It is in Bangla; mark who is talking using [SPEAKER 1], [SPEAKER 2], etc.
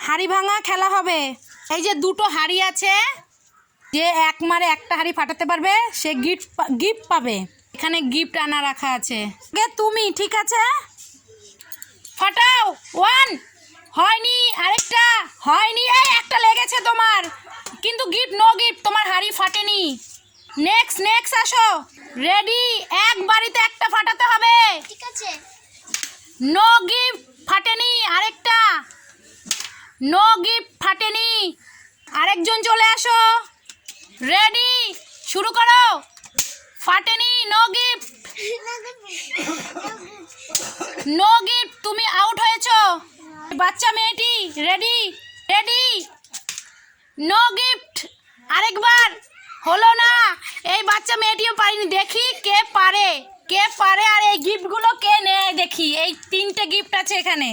[SPEAKER 1] হাড়ি ভাঙা খেলা হবে। এই যে দুটো হাড়ি আছে, যে এক মারে একটা হাড়ি ফাটাতে পারবে সে গিফট পাবে। এখানে গিফট আনা রাখা আছে। তুমি ঠিক আছে, ফাটাও। ওয়ান হয়নি, আরেকটা হয়নি, এই একটা লেগেছে তোমার, কিন্তু গিফট নো গিফট, তোমার হাড়ি ফাটেনি। নেক্সট আসো। রেডি, এক বাড়িতে একটা ফাটাতে হবে।
[SPEAKER 2] ঠিক আছে।
[SPEAKER 1] নো গিফট, ফাটেনি, আরেকটা নো গিফট, ফাটেনি। আরেকজন চলে আসো। রেডি, শুরু করো। ফাটেনি, নো গিফট, নো গিফট, তুমি আউট হয়েছো। বাচ্চা মেয়েটি রেডি, নো গিফট। আরেকবার হলো না, এই বাচ্চা মেয়েটিও পারেনি। দেখি কে পারে আর এই গিফটগুলো কে নেয়। দেখি, এই 3টে গিফট আছে এখানে।